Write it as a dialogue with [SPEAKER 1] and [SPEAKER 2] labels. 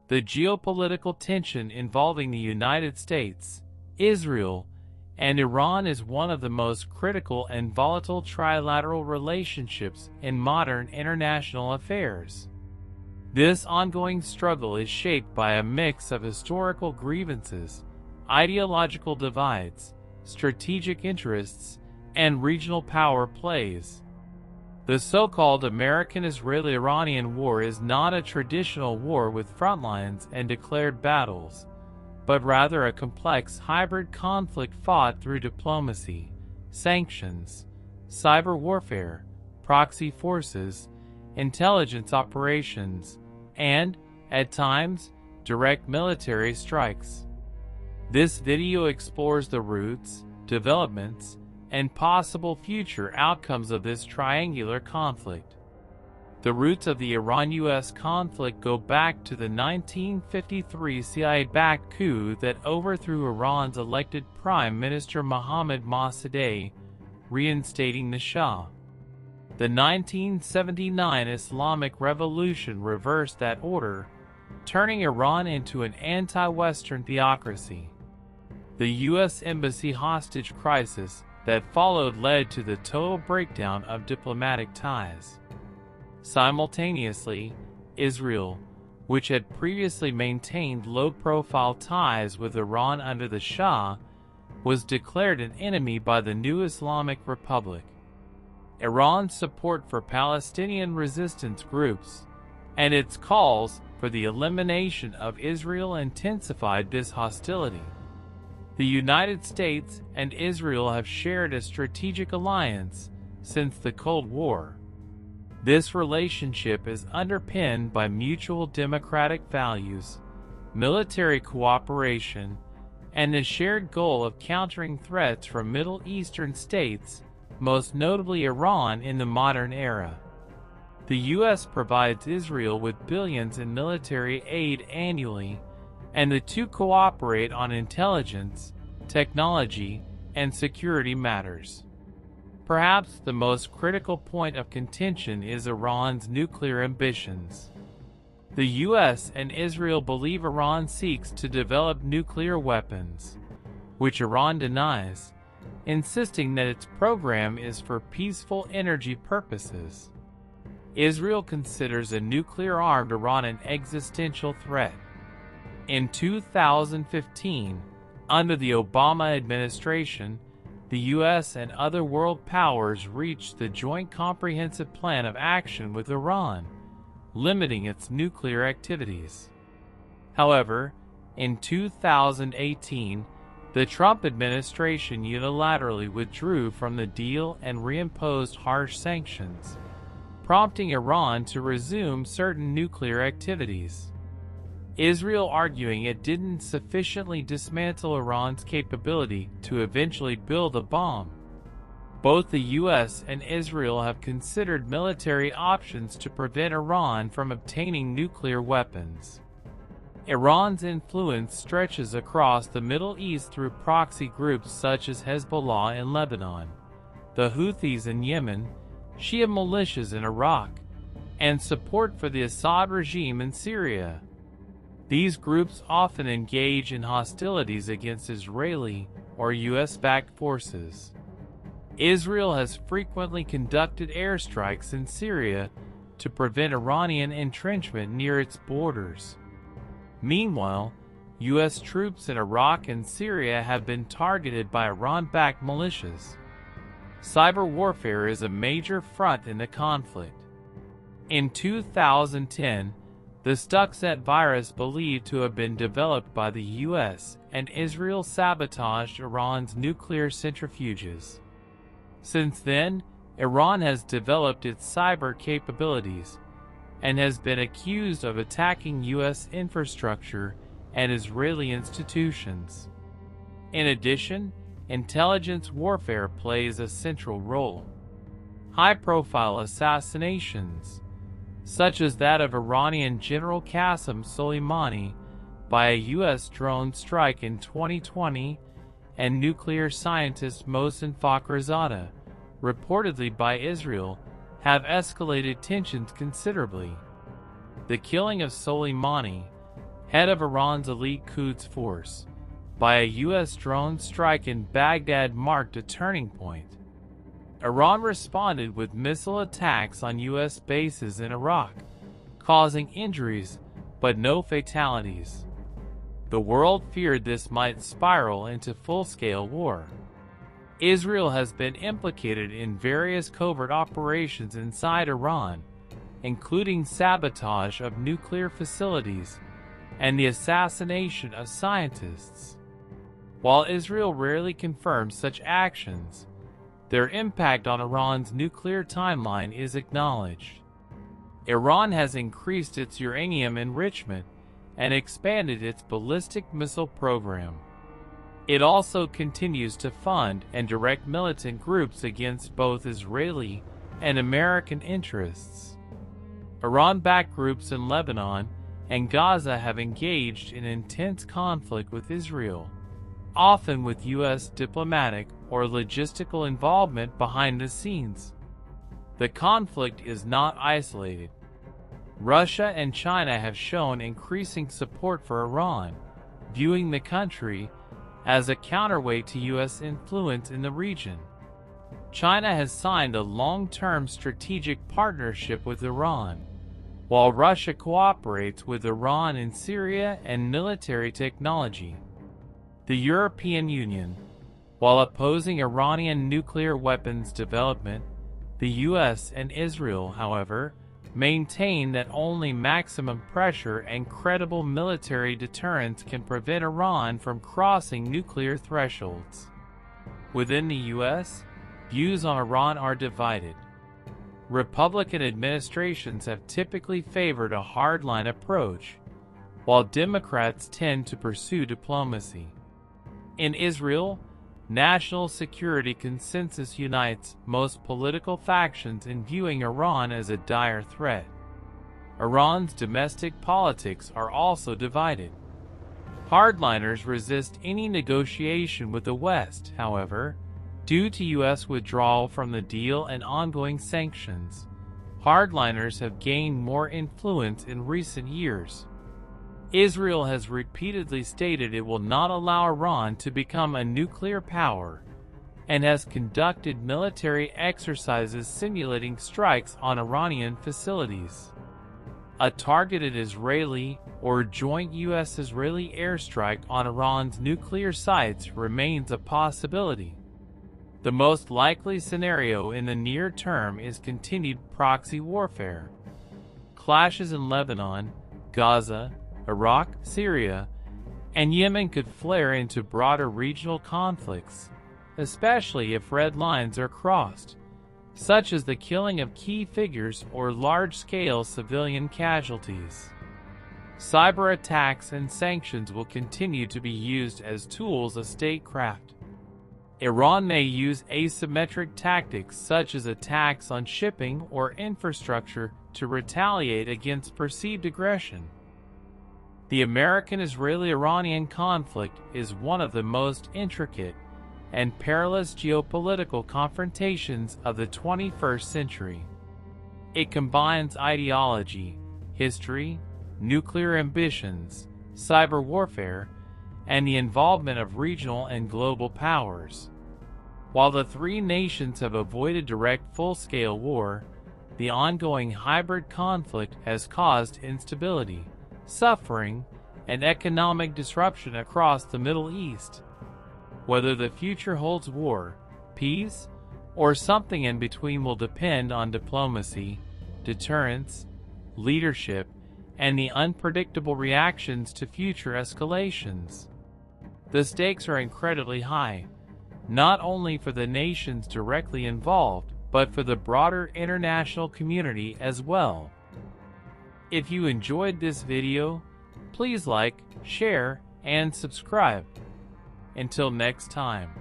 [SPEAKER 1] The geopolitical tension involving the United States, Israel, and Iran is one of the most critical and volatile trilateral relationships in modern international affairs. This ongoing struggle is shaped by a mix of historical grievances, ideological divides, strategic interests, and regional power plays. The so-called American-Israeli-Iranian War is not a traditional war with frontlines and declared battles, but rather a complex hybrid conflict fought through diplomacy, sanctions, cyber warfare, proxy forces, intelligence operations, and, at times, direct military strikes. This video explores the roots, developments, and possible future outcomes of this triangular conflict. The roots of the Iran-US conflict go back to the 1953 CIA-backed coup that overthrew Iran's elected Prime Minister Mohammad Mossadegh, reinstating the Shah. The 1979 Islamic Revolution reversed that order, turning Iran into an anti-Western theocracy. The U.S. Embassy hostage crisis that followed led to the total breakdown of diplomatic ties. Simultaneously, Israel, which had previously maintained low-profile ties with Iran under the Shah, was declared an enemy by the new Islamic Republic. Iran's support for Palestinian resistance groups and its calls for the elimination of Israel intensified this hostility. The United States and Israel have shared a strategic alliance since the Cold War. This relationship is underpinned by mutual democratic values, military cooperation, and the shared goal of countering threats from Middle Eastern states, most notably Iran in the modern era. The U.S. provides Israel with billions in military aid annually, and the two cooperate on intelligence, technology, and security matters. Perhaps the most critical point of contention is Iran's nuclear ambitions. The U.S. and Israel believe Iran seeks to develop nuclear weapons, which Iran denies, insisting that its program is for peaceful energy purposes. Israel considers a nuclear-armed Iran an existential threat. In 2015, under the Obama administration, the U.S. and other world powers reached the Joint Comprehensive Plan of Action with Iran, limiting its nuclear activities. However, in 2018, the Trump administration unilaterally withdrew from the deal and reimposed harsh sanctions, prompting Iran to resume certain nuclear activities. Israel arguing it didn't sufficiently dismantle Iran's capability to eventually build a bomb. Both the U.S. and Israel have considered military options to prevent Iran from obtaining nuclear weapons. Iran's influence stretches across the Middle East through proxy groups such as Hezbollah in Lebanon, the Houthis in Yemen, Shia militias in Iraq, and support for the Assad regime in Syria. These groups often engage in hostilities against Israeli or U.S.-backed forces. Israel has frequently conducted airstrikes in Syria to prevent Iranian entrenchment near its borders. Meanwhile, U.S. troops in Iraq and Syria have been targeted by Iran-backed militias. Cyber warfare is a major front in the conflict. In 2010, the Stuxnet virus believed to have been developed by the U.S. and Israel sabotaged Iran's nuclear centrifuges. Since then, Iran has developed its cyber capabilities and has been accused of attacking U.S. infrastructure and Israeli institutions. In addition, intelligence warfare plays a central role. High-profile assassinations, such as that of Iranian General Qasem Soleimani by a U.S. drone strike in 2020, and nuclear scientist Mohsen Fakhrizadeh, reportedly by Israel, have escalated tensions considerably. The killing of Soleimani, head of Iran's elite Quds Force, by a U.S. drone strike in Baghdad marked a turning point. Iran responded with missile attacks on U.S. bases in Iraq, causing injuries but no fatalities. The world feared this might spiral into full-scale war. Israel has been implicated in various covert operations inside Iran, including sabotage of nuclear facilities and the assassination of scientists. While Israel rarely confirms such actions, their impact on Iran's nuclear timeline is acknowledged. Iran has increased its uranium enrichment and expanded its ballistic missile program. It also continues to fund and direct militant groups against both Israeli and American interests. Iran-backed groups in Lebanon and Gaza have engaged in intense conflict with Israel, often with U.S. diplomatic or logistical involvement behind the scenes. The conflict is not isolated. Russia and China have shown increasing support for Iran, viewing the country as a counterweight to U.S. influence in the region. China has signed a long-term strategic partnership with Iran, while Russia cooperates with Iran in Syria and military technology. The European Union, while opposing Iranian nuclear weapons development, the U.S. and Israel, however, maintain that only maximum pressure and credible military deterrence can prevent Iran from crossing nuclear thresholds. Within the U.S., views on Iran are divided. Republican administrations have typically favored a hardline approach, while Democrats tend to pursue diplomacy. In Israel, national security consensus unites most political factions in viewing Iran as a dire threat. Iran's domestic politics are also divided. Hardliners resist any negotiation with the West, however, due to U.S. withdrawal from the deal and ongoing sanctions. Hardliners have gained more influence in recent years. Israel has repeatedly stated it will not allow Iran to become a nuclear power and has conducted military exercises simulating strikes on Iranian facilities. A targeted Israeli or joint U.S.-Israeli airstrike on Iran's nuclear sites remains a possibility. The most likely scenario in the near term is continued proxy warfare. Clashes in Lebanon, Gaza, Iraq, Syria, and Yemen could flare into broader regional conflicts, especially if red lines are crossed, such as the killing of key figures or large-scale civilian casualties. Cyber attacks and sanctions will continue to be used as tools of statecraft. Iran may use asymmetric tactics such as attacks on shipping or infrastructure to retaliate against perceived aggression. The American-Israeli-Iranian conflict is one of the most intricate and perilous geopolitical confrontations of the 21st century. It combines ideology, history, nuclear ambitions, cyber warfare, and the involvement of regional and global powers. While the three nations have avoided direct full-scale war, the ongoing hybrid conflict has caused instability, suffering, and economic disruption across the Middle East. Whether the future holds war, peace, or something in between will depend on diplomacy, deterrence, leadership, and the unpredictable reactions to future escalations. The stakes are incredibly high, not only for the nations directly involved, but for the broader international community as well. If you enjoyed this video, please like, share, and subscribe. Until next time.